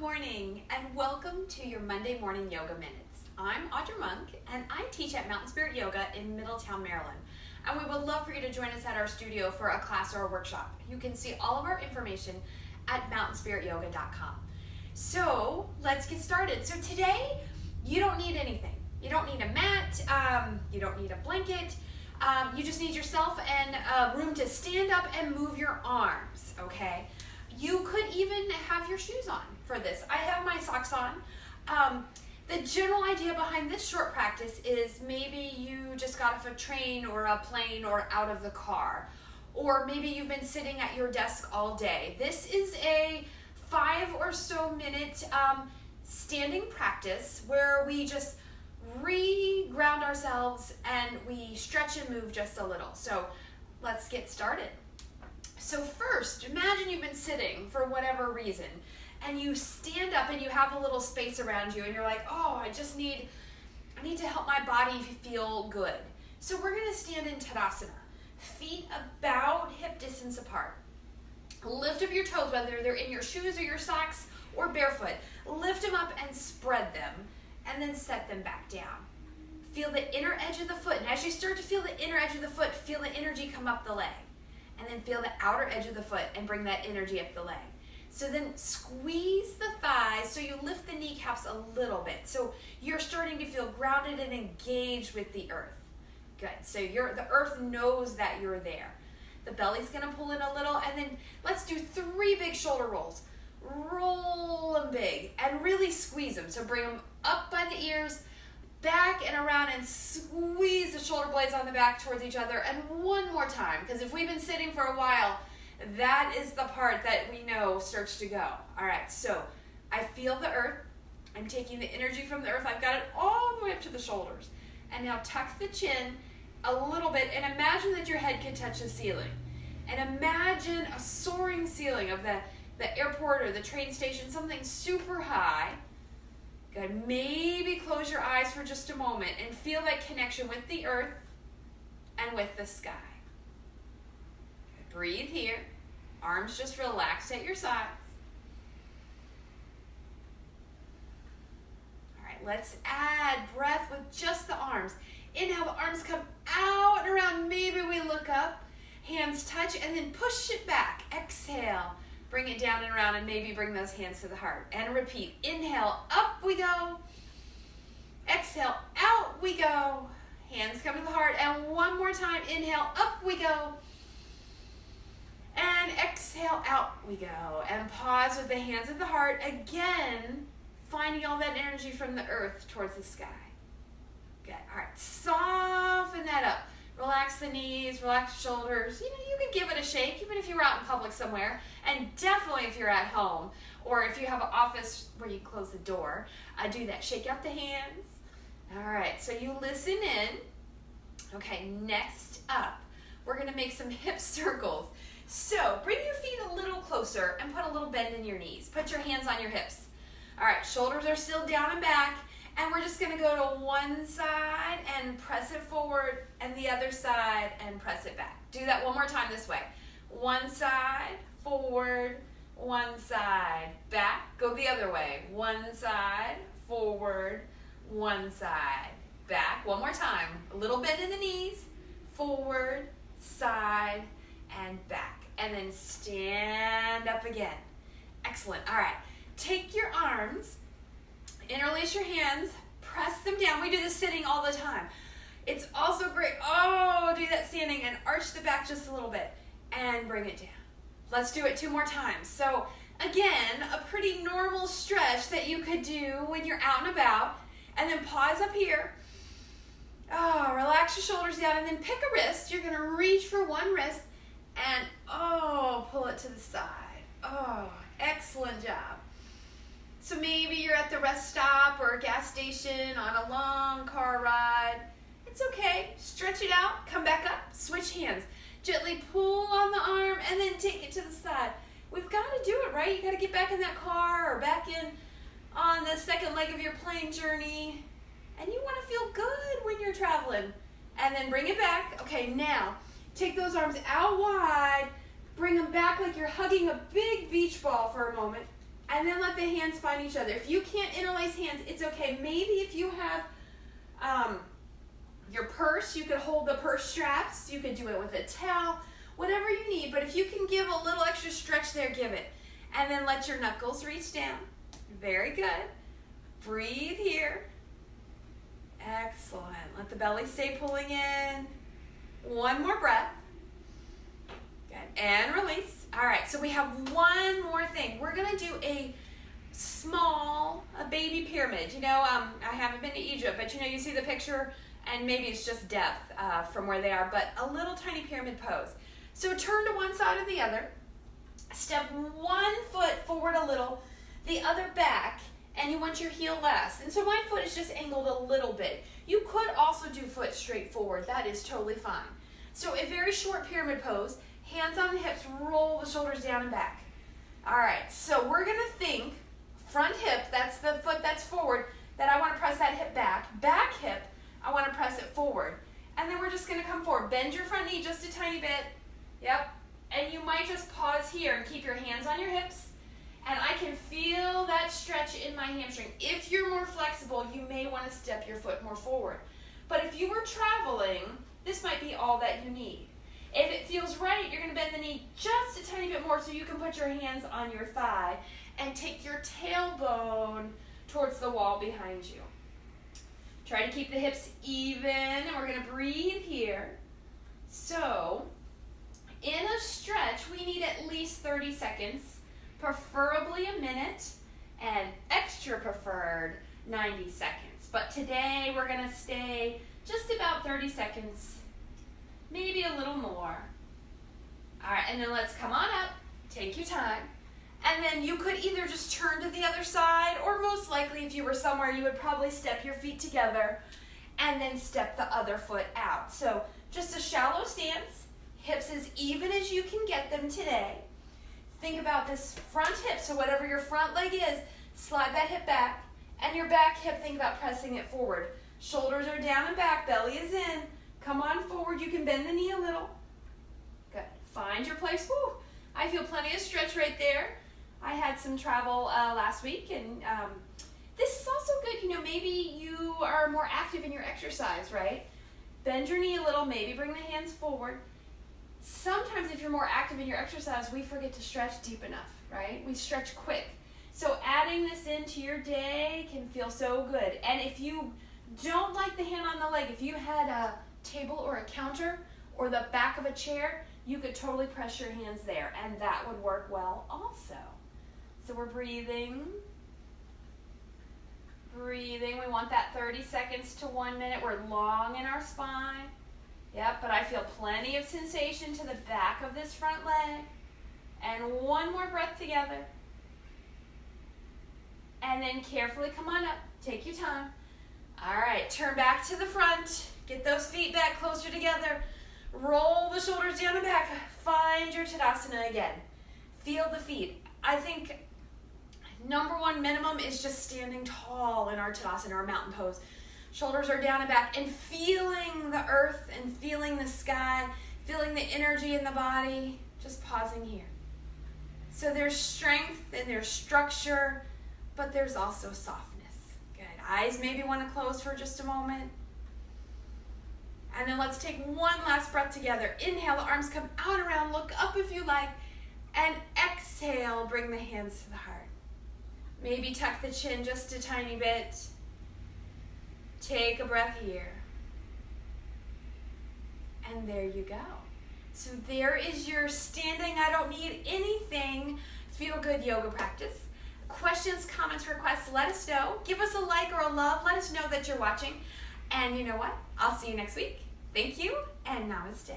morning and welcome to your Monday morning yoga minutes. I'm Audra Monk and I teach at Mountain Spirit Yoga in Middletown, Maryland. And we would love for you to join us at our studio for a class or a workshop. You can see all of our information at mountainspirityoga.com. So let's get started. So today you don't need anything. You don't need a mat, you don't need a blanket. You just need yourself and room to stand up and move your arms, okay? You could even have your shoes on for this. I have my socks on. The general idea behind this short practice is maybe you just got off a train or a plane or out of the car, or maybe you've been sitting at your desk all day. This is a 5 or so minute standing practice where we just re-ground ourselves and we stretch and move just a little. So let's get started. So first, imagine you've been sitting for whatever reason and you stand up and you have a little space around you and you're like, oh, I need to help my body feel good. So we're gonna stand in Tadasana. Feet about hip distance apart. Lift up your toes, whether they're in your shoes or your socks or barefoot. Lift them up and spread them and then set them back down. Feel the inner edge of the foot. And as you start to feel the inner edge of the foot, feel the energy come up the leg. And then feel the outer edge of the foot and bring that energy up the leg. So then squeeze the thighs so you lift the kneecaps a little bit. So you're starting to feel grounded and engaged with the earth. Good. So the earth knows that you're there. The belly's going to pull in a little, and then let's do 3 big shoulder rolls. Roll them big and really squeeze them. So bring them up by the ears, back and around, and squeeze the shoulder blades on the back towards each other. And one more time, because if we've been sitting for a while, that is the part that we know starts to go. All right, so I feel the earth. I'm taking the energy from the earth. I've got it all the way up to the shoulders. And now tuck the chin a little bit and imagine that your head can touch the ceiling. And imagine a soaring ceiling of the airport or the train station, something super high. Good. Maybe close your eyes for just a moment and feel that connection with the earth and with the sky. Good. Breathe here. Arms just relaxed at your sides. All right, let's add breath with just the arms. Inhale, the arms come out and around. Maybe we look up. Hands touch and then push it back. Exhale. Bring it down and around and maybe bring those hands to the heart. And repeat. Inhale, up we go. Exhale, out we go. Hands come to the heart. And one more time. Inhale, up we go. And exhale, out we go. And pause with the hands at the heart. Again, finding all that energy from the earth towards the sky. Good. All right. Soften that up. Relax the knees, relax the shoulders. You can give it a shake, even if you're out in public somewhere, and definitely if you're at home, or if you have an office where you close the door, do that. Shake out the hands. All right, so you listen in. Okay, next up, we're gonna make some hip circles. So bring your feet a little closer and put a little bend in your knees. Put your hands on your hips. All right, shoulders are still down and back. And we're just gonna go to one side and press it forward and the other side and press it back. Do that one more time this way. One side, forward, one side, back. Go the other way. One side, forward, one side, back. One more time. A little bend in the knees, forward, side, and back. And then stand up again. Excellent. All right. Take your arms. Interlace your hands, press them down. We do this sitting all the time. It's also great. Oh, do that standing and arch the back just a little bit and bring it down. Let's do it 2 more times. So again, a pretty normal stretch that you could do when you're out and about. And then pause up here. Oh, relax your shoulders down and then pick a wrist. You're going to reach for one wrist and pull it to the side. Oh, excellent job. So maybe you're at the rest stop or a gas station on a long car ride. It's okay. Stretch it out. Come back up. Switch hands. Gently pull on the arm and then take it to the side. We've got to do it, right? You got to get back in that car or back in on the second leg of your plane journey. And you want to feel good when you're traveling. And then bring it back. Okay, now take those arms out wide. Bring them back like you're hugging a big beach ball for a moment. And And then let the hands find each other. If you can't interlace hands, it's okay. Maybe if you have your purse, you could hold the purse straps. You could do it with a towel, whatever you need. But if you can give a little extra stretch there, give it. And then let your knuckles reach down. Very good. Breathe here. Excellent. Let the belly stay pulling in. One more breath. Good. And release. All right, so we have one more thing. We're going to do a baby pyramid. You know, I haven't been to Egypt, but you know, you see the picture, and maybe it's just depth from where they are, but a little tiny pyramid pose. So turn to one side or the other. Step one foot forward a little, the other back, and you want your heel last. And so my foot is just angled a little bit. You could also do foot straight forward. That is totally fine. So a very short pyramid pose, hands on the hips, roll the shoulders down and back. All right, so we're gonna think front hip, that's the foot that's forward, that I wanna press that hip back. Back hip, I wanna press it forward. And then we're just gonna come forward. Bend your front knee just a tiny bit. Yep. And you might just pause here and keep your hands on your hips. And I can feel that stretch in my hamstring. If you're more flexible, you may want to step your foot more forward. But if you were traveling, this might be all that you need. If it feels right, you're going to bend the knee just a tiny bit more so you can put your hands on your thigh and take your tailbone towards the wall behind you. Try to keep the hips even, and we're going to breathe here. So, in a stretch, we need at least 30 seconds, preferably a minute, and extra preferred 90 seconds. But today we're going to stay just about 30 seconds, maybe a little more. All right, and then let's come on up, take your time, and then you could either just turn to the other side, or most likely if you were somewhere, you would probably step your feet together and then step the other foot out. So just a shallow stance. Hips as even as you can get them today. Think about this front hip, so whatever your front leg is, slide that hip back, and your back hip, think about pressing it forward. Shoulders are down and back, belly is in. Come on forward, you can bend the knee a little. Good, find your place. Woo. I feel plenty of stretch right there. I had some travel last week, and this is also good. You know, maybe you are more active in your exercise, right? Bend your knee a little, maybe bring the hands forward. Sometimes if you're more active in your exercise, we forget to stretch deep enough, right? We stretch quick. So adding this into your day can feel so good. And if you don't like the hand on the leg, if you had a table or a counter or the back of a chair, you could totally press your hands there, and that would work well also. So we're breathing. Breathing. We want that 30 seconds to 1 minute. We're long in our spine. Yep, but I feel plenty of sensation to the back of this front leg. And one more breath together. And then carefully come on up. Take your time. All right, turn back to the front. Get those feet back closer together. Roll the shoulders down and back. Find your Tadasana again. Feel the feet. I think number one minimum is just standing tall in our Tadasana or mountain pose. Shoulders are down and back, and feeling the earth and feeling the sky, feeling the energy in the body, just pausing here. So there's strength and there's structure, but there's also softness. Good. Eyes maybe want to close for just a moment. And then let's take one last breath together. Inhale, the arms come out around, look up if you like, and exhale, bring the hands to the heart. Maybe tuck the chin just a tiny bit. Take a breath here. And there you go. So there is your standing, I don't need anything, feel good yoga practice. Questions, comments, requests, let us know. Give us a like or a love. Let us know that you're watching. And you know what? I'll see you next week. Thank you, and namaste.